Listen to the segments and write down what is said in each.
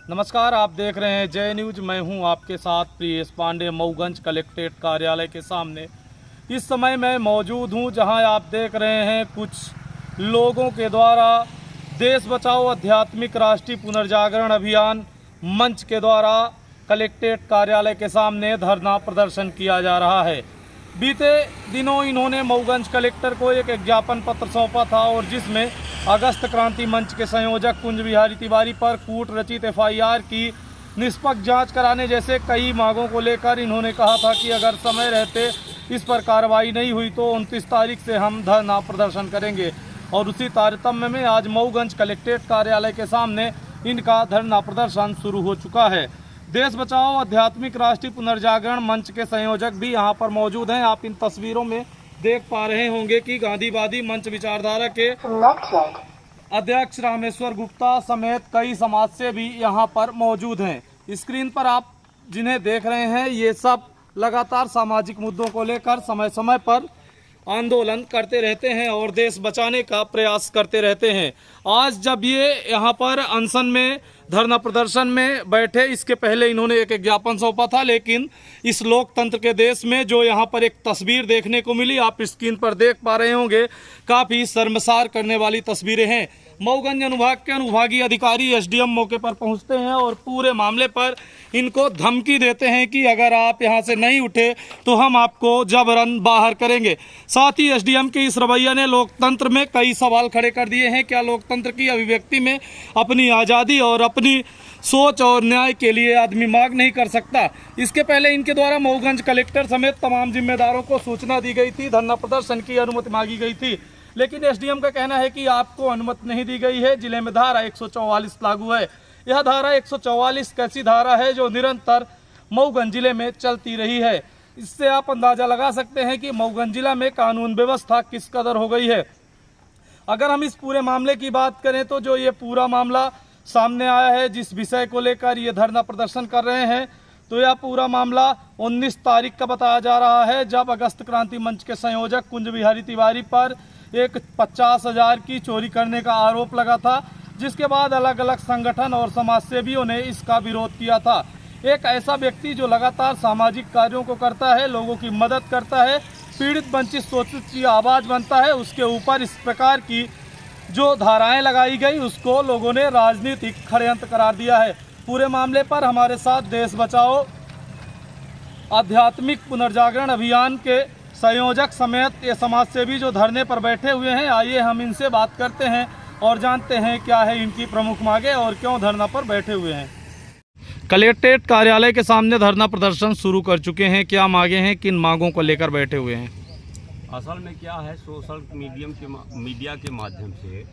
नमस्कार, आप देख रहे हैं जय न्यूज। मैं हूं आपके साथ प्रियेश पांडे, मऊगंज कलेक्ट्रेट कार्यालय के सामने। इस समय मैं मौजूद हूं जहां आप देख रहे हैं कुछ लोगों के द्वारा देश बचाओ आध्यात्मिक राष्ट्रीय पुनर्जागरण अभियान मंच के द्वारा कलेक्ट्रेट कार्यालय के सामने धरना प्रदर्शन किया जा रहा है। बीते दिनों इन्होंने मऊगंज कलेक्टर को एक ज्ञापन पत्र सौंपा था और जिसमें अगस्त क्रांति मंच के संयोजक कुंज बिहारी तिवारी पर कूट रचित एफआईआर की निष्पक्ष जांच कराने जैसे कई मांगों को लेकर इन्होंने कहा था कि अगर समय रहते इस पर कार्रवाई नहीं हुई तो 29 तारीख से हम धरना प्रदर्शन करेंगे। और उसी तारतम्य में आज मऊगंज कलेक्ट्रेट कार्यालय के सामने इनका धरना प्रदर्शन शुरू हो चुका है। देश बचाओ आध्यात्मिक राष्ट्रीय पुनर्जागरण मंच के संयोजक भी यहाँ पर मौजूद हैं। आप इन तस्वीरों में देख पा रहे होंगे कि गांधीवादी मंच विचारधारा के अध्यक्ष रामेश्वर गुप्ता समेत कई समाजसेवी यहाँ पर मौजूद हैं। स्क्रीन पर आप जिन्हें देख रहे हैं ये सब लगातार सामाजिक मुद्दों को लेकर समय समय पर आंदोलन करते रहते हैं और देश बचाने का प्रयास करते रहते हैं। आज जब ये यहाँ पर अनशन में धरना प्रदर्शन में बैठे, इसके पहले इन्होंने एक ज्ञापन सौंपा था, लेकिन इस लोकतंत्र के देश में जो यहाँ पर एक तस्वीर देखने को मिली, आप स्क्रीन पर देख पा रहे होंगे, काफ़ी शर्मसार करने वाली तस्वीरें हैं। मऊगंज अनुभाग के अनुभागीय अधिकारी एसडीएम मौके पर पहुंचते हैं और पूरे मामले पर इनको धमकी देते हैं कि अगर आप यहां से नहीं उठे तो हम आपको जबरन बाहर करेंगे। साथ ही एसडीएम के इस रवैया ने लोकतंत्र में कई सवाल खड़े कर दिए हैं। क्या लोकतंत्र की अभिव्यक्ति में अपनी आज़ादी और अपनी सोच और न्याय के लिए आदमी मांग नहीं कर सकता? इसके पहले इनके द्वारा मऊगंज कलेक्टर समेत तमाम जिम्मेदारों को सूचना दी गई थी, धरना प्रदर्शन की अनुमति मांगी गई थी, लेकिन एसडीएम का कहना है कि आपको अनुमति नहीं दी गई है। जिले में धारा 144 लागू है। यह धारा 144 कैसी धारा है जो निरंतर मऊगंज जिले में चलती रही है। इससे आप अंदाजा लगा सकते हैं कि मऊगंज जिला में कानून व्यवस्था किस कदर हो गई है। अगर हम इस पूरे मामले की बात करें तो जो ये पूरा मामला सामने आया है, जिस विषय को लेकर ये धरना प्रदर्शन कर रहे हैं, तो यह पूरा मामला 19 तारीख का बताया जा रहा है, जब अगस्त क्रांति मंच के संयोजक कुंज बिहारी तिवारी पर एक 50,000 की चोरी करने का आरोप लगा था, जिसके बाद अलग अलग संगठन और समाजसेवियों ने इसका विरोध किया था। एक ऐसा व्यक्ति जो लगातार सामाजिक कार्यों को करता है, लोगों की मदद करता है, पीड़ित वंचित शोषित की आवाज़ बनता है, उसके ऊपर इस प्रकार की जो धाराएं लगाई गई उसको लोगों ने राजनीतिक षड्यंत्र करार दिया है। पूरे मामले पर हमारे साथ देश बचाओ आध्यात्मिक पुनर्जागरण अभियान के संयोजक समेत ये समाजसेवी जो धरने पर बैठे हुए हैं, आइए हम इनसे बात करते हैं और जानते हैं क्या है इनकी प्रमुख मांगे और क्यों धरना पर बैठे हुए हैं। कलेक्ट्रेट कार्यालय के सामने धरना प्रदर्शन शुरू कर चुके हैं, क्या मांगे हैं, किन मांगों को लेकर बैठे हुए हैं? असल में क्या है, सोशल मीडिया के माध्यम से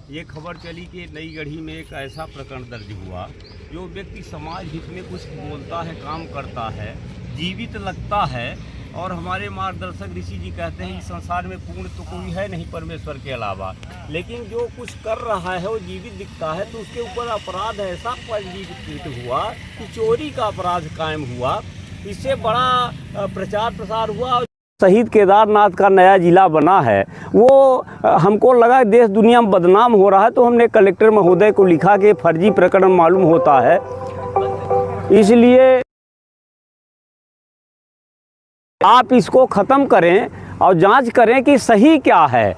ये खबर चली कि नई गढ़ी में एक ऐसा प्रकरण दर्ज हुआ जो व्यक्ति समाज हित में कुछ बोलता है, काम करता है, जीवित लगता है, और हमारे मार्गदर्शक ऋषि जी कहते हैं इस संसार में पूर्ण तो कोई है नहीं परमेश्वर के अलावा, लेकिन जो कुछ कर रहा है वो जीवित दिखता है, तो उसके ऊपर अपराध ऐसा पंजीकृत हुआ कि चोरी का अपराध कायम हुआ। इससे बड़ा प्रचार प्रसार हुआ। शहीद केदारनाथ का नया जिला बना है, वो हमको लगा देश दुनिया में बदनाम हो रहा है, तो हमने कलेक्टर महोदय को लिखा कि फर्जी प्रकरण मालूम होता है, इसलिए आप इसको ख़त्म करें और जांच करें कि सही क्या है,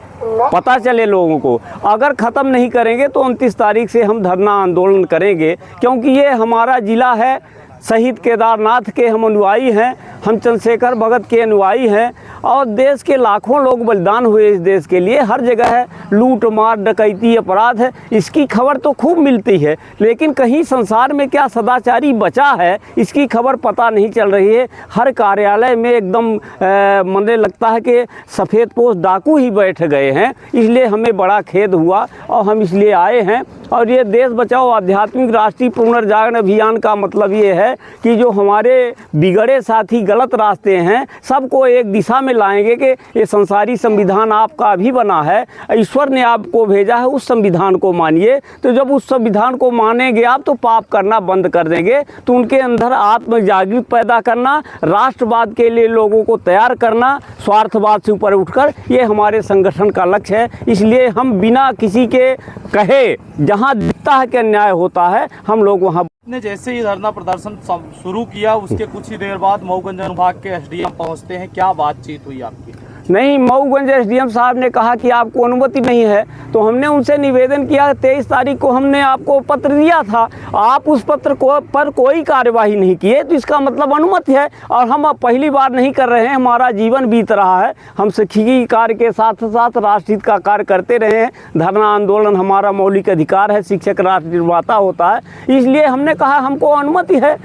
पता चले लोगों को। अगर ख़त्म नहीं करेंगे तो 29 तारीख से हम धरना आंदोलन करेंगे, क्योंकि ये हमारा ज़िला है, शहीद केदारनाथ के हम अनुयायी हैं, हम चंद्रशेखर भगत के अनुयायी हैं, और देश के लाखों लोग बलिदान हुए इस देश के लिए। हर जगह है लूट मार डकैती अपराध है, इसकी खबर तो खूब मिलती है, लेकिन कहीं संसार में क्या सदाचारी बचा है इसकी खबर पता नहीं चल रही है। हर कार्यालय में एकदम मुझे लगता है कि सफ़ेद पोश डाकू ही बैठ गए हैं, इसलिए हमें बड़ा खेद हुआ और हम इसलिए आए हैं। और ये देश बचाओ आध्यात्मिक राष्ट्रीय पुनर्जागरण अभियान का मतलब ये है कि जो हमारे बिगड़े साथी गलत रास्ते हैं सबको एक दिशा में लाएंगे कि ये संसारी संविधान आपका भी बना है, ईश्वर ने आपको भेजा है, उस संविधान को मानिए। तो जब उस संविधान को मानेंगे आप तो पाप करना बंद कर देंगे। तो उनके अंदर आत्म जागृति पैदा करना, राष्ट्रवाद के लिए लोगों को तैयार करना, स्वार्थवाद से ऊपर उठकर, ये हमारे संगठन का लक्ष्य है। इसलिए हम बिना किसी के कहे जहाँ दिखता है कि अन्याय होता है हम लोग वहाँ ने जैसे ही धरना प्रदर्शन शुरू किया उसके कुछ ही देर बाद मऊगंज अनुभाग के एसडीएम पहुंचते हैं, क्या बातचीत हुई आपकी? नहीं, मऊगंज एसडीएम साहब ने कहा कि आपको अनुमति नहीं है, तो हमने उनसे निवेदन किया। 23 तारीख को हमने आपको पत्र दिया था, आप उस पत्र को पर कोई कार्यवाही नहीं किए, तो इसका मतलब अनुमति है। और हम अब पहली बार नहीं कर रहे हैं, हमारा जीवन बीत रहा है, हम शिक्षकी कार्य के साथ साथ राष्ट्रहित का कार्य करते रहे हैं। धरना आंदोलन हमारा मौलिक अधिकार है, शिक्षक राष्ट्र निर्माता होता है, इसलिए हमने कहा हमको अनुमति है।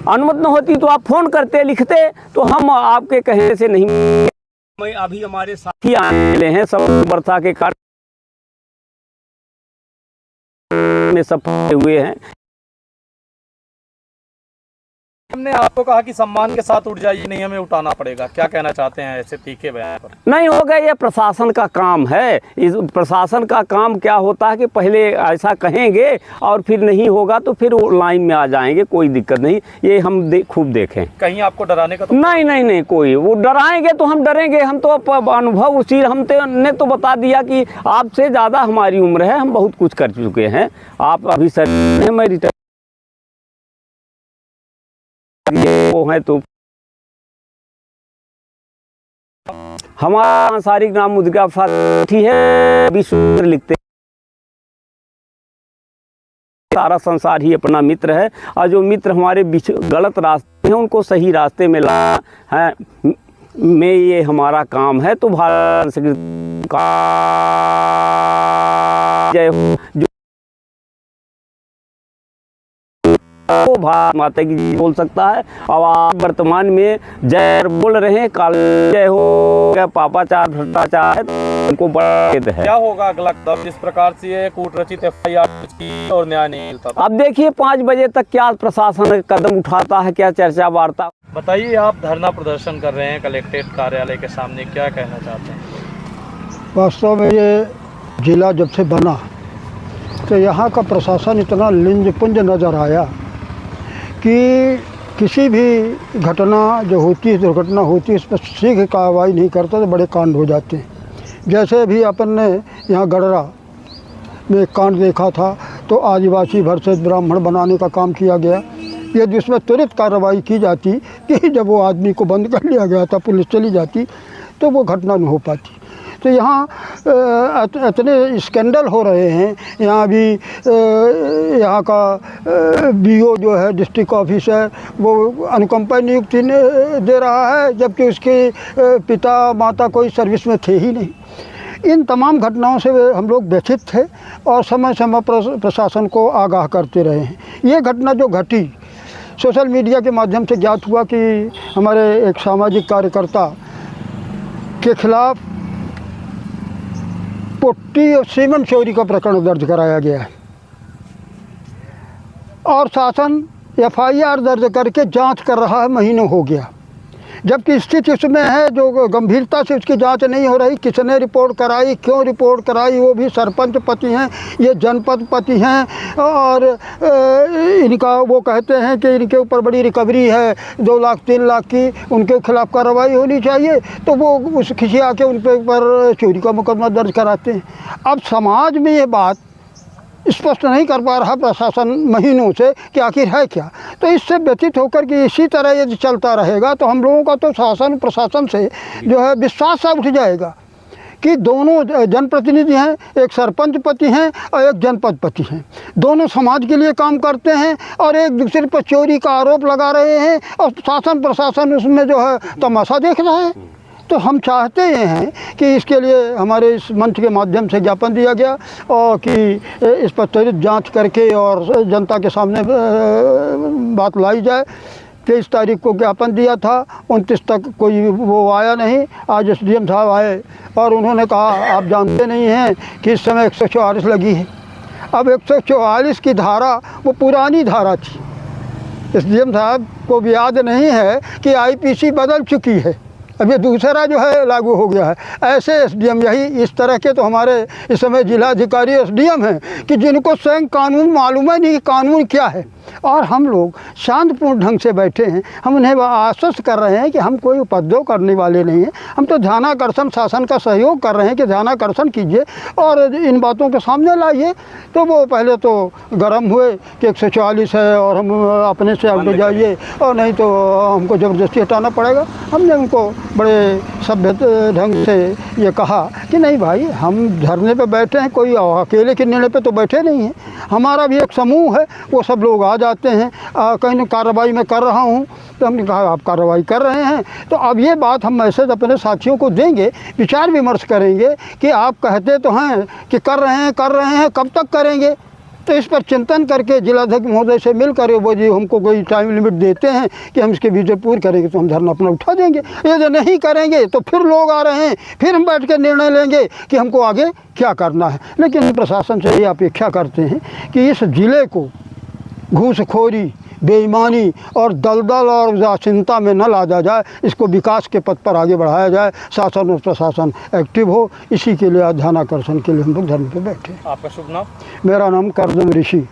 अनुमति न होती तो आप फ़ोन करते, लिखते, तो हम आपके कहने से नहीं। मैं अभी हमारे साथ ही आने वाले हैं, सब वर्षा के कारण में सफल हुए हैं। हमने आपको कहा कि सम्मान के साथ उठ जाइए, नहीं हमें उठाना पड़ेगा, क्या कहना चाहते हैं ऐसे तीखे बयान पर? नहीं होगा, ये प्रशासन का काम है। इस प्रशासन का काम क्या होता है कि पहले ऐसा कहेंगे और फिर नहीं होगा तो फिर वो लाइन में आ जाएंगे, कोई दिक्कत नहीं। ये हम खूब देखें। कहीं आपको डराने का तो नहीं नहीं नहीं, कोई वो डराएंगे तो हम डरेंगे? हम तो अनुभव उसी हमने तो बता दिया कि आपसे ज़्यादा हमारी उम्र है, हम बहुत कुछ कर चुके हैं। आप अभी सर मैं रिटायर वो है, तो हमारा सांसारिक नाम मुद्रिका साथी है, विश्व लिखते, सारा संसार ही अपना मित्र है, और जो मित्र हमारे गलत रास्ते हैं उनको सही रास्ते में ला है में ये हमारा काम है। तो भारत का जय हो, जो वो भारत माता की बोल सकता है। और आप वर्तमान में जय बोल रहे हैं, काल जय हो क्या पापाचार भ्रष्टाचार है, तो उनको बड़ा खेद है। क्या होगा अगला कदम? जिस प्रकार से ये कूटरचित FIR की और न्याय नहीं मिलता, अब देखिए 5 बजे तक क्या प्रशासन कदम उठाता है, क्या चर्चा वार्ता। बताइए, आप धरना प्रदर्शन कर रहे हैं कलेक्ट्रेट कार्यालय के सामने, क्या कहना चाहते हैं? वास्तव में ये जिला जब से बना तो यहाँ का प्रशासन इतना लिंजपुंज नज़र आया कि किसी भी घटना जो होती है, दुर्घटना होती है, इस पर शीघ्र कार्रवाई नहीं करता तो बड़े कांड हो जाते हैं। जैसे भी अपन ने यहाँ गडरा में एक कांड देखा था, तो आदिवासी भरसक ब्राह्मण बनाने का काम किया गया। यदि उसमें तुरंत कार्रवाई की जाती कि जब वो आदमी को बंद कर लिया गया था, पुलिस चली जाती, तो वो घटना नहीं हो पाती। तो यहाँ इतने स्कैंडल हो रहे हैं। यहाँ भी यहाँ का BO जो है, डिस्ट्रिक्ट ऑफिसर, वो अनुकंपा नियुक्ति दे रहा है, जबकि उसके पिता माता कोई सर्विस में थे ही नहीं। इन तमाम घटनाओं से हम लोग व्यथित थे और समय समय पर प्रशासन को आगाह करते रहे हैं। ये घटना जो घटी, सोशल मीडिया के माध्यम से ज्ञात हुआ कि हमारे एक सामाजिक कार्यकर्ता के खिलाफ पुट्टी और सीमेंट चोरी का प्रकरण दर्ज कराया गया है और शासन FIR दर्ज करके जांच कर रहा है, महीनों हो गया। जबकि स्थिति उसमें है जो गंभीरता से उसकी जांच नहीं हो रही। किसने रिपोर्ट कराई, क्यों रिपोर्ट कराई, वो भी सरपंच पति हैं, ये जनपद पति हैं, और इनका वो कहते हैं कि इनके ऊपर बड़ी रिकवरी है 2 लाख 3 लाख की, उनके खिलाफ कार्रवाई होनी चाहिए, तो वो उस खिसिया के उन पर चोरी का मुकदमा दर्ज कराते हैं। अब समाज में ये बात स्पष्ट नहीं कर पा रहा प्रशासन महीनों से कि आखिर है क्या। तो इससे व्यतीत होकर कि इसी तरह यदि चलता रहेगा तो हम लोगों का तो शासन प्रशासन से जो है विश्वास सा उठ जाएगा कि दोनों जनप्रतिनिधि हैं, एक सरपंच पति हैं और एक जनपद पति हैं, दोनों समाज के लिए काम करते हैं और एक दूसरे पर चोरी का आरोप लगा रहे हैं और शासन प्रशासन उसमें जो है तमाशा देख रहा है। तो हम चाहते हैं कि इसके लिए हमारे इस मंच के माध्यम से ज्ञापन दिया गया और कि इस पर त्वरित जांच करके और जनता के सामने बात लाई जाए। 23 तारीख को ज्ञापन दिया था, 29 तक कोई वो आया नहीं। आज SDM साहब आए और उन्होंने कहा आप जानते नहीं हैं कि इस समय 144 लगी है। अब 144 की धारा वो पुरानी धारा थी। SDM साहब को भी याद नहीं है कि IPC बदल चुकी है, अब ये दूसरा जो है लागू हो गया है। ऐसे SDM यही इस तरह के तो हमारे इस समय जिलाधिकारी SDM हैं कि जिनको स्वयं कानून मालूम है नहीं कि कानून क्या है और हम लोग शांतिपूर्ण ढंग से बैठे हैं। हम उन्हें आश्वस्त कर रहे हैं कि हम कोई उपद्रव करने वाले नहीं हैं। हम तो ध्यानाकर्षण शासन का सहयोग कर रहे हैं कि ध्यानाकर्षण कीजिए और इन बातों के सामने लाइए। तो वो पहले तो गर्म हुए कि 144 है और हम अपने से आगे जाइए और नहीं तो हमको ज़बरदस्ती हटाना पड़ेगा। हमने उनको बड़े सभ्य ढंग से ये कहा कि नहीं भाई, हम धरने पे बैठे हैं, कोई अकेले के निर्णय पे तो बैठे नहीं हैं। हमारा भी एक समूह है, वो सब लोग आ जाते हैं। कहीं न कार्रवाई मैं कर रहा हूँ, तो हमने कहा आप कार्रवाई कर रहे हैं तो अब ये बात हम मैसेज अपने साथियों को देंगे, विचार विमर्श करेंगे कि आप कहते तो हैं कि कर रहे हैं, कब तक करेंगे। तो इस पर चिंतन करके जिलाध्यक्ष महोदय से मिल कर वो जी हमको कोई टाइम लिमिट देते हैं कि हम इसके विजय पूर्ण करेंगे तो हम धरना अपना उठा देंगे। यदि नहीं करेंगे तो फिर लोग आ रहे हैं, फिर हम बैठ कर निर्णय लेंगे कि हमको आगे क्या करना है। लेकिन प्रशासन से ये अपेक्षा करते हैं कि इस ज़िले को घूसखोरी, बेईमानी और दलदल और उदासीनता में न लादा जाए, इसको विकास के पथ पर आगे बढ़ाया जाए, शासन और प्रशासन एक्टिव हो। इसी के लिए ध्यानाकर्षण के लिए हम लोग धरने पे बैठे। आपका शुभ नाम? मेरा नाम करदम ऋषि।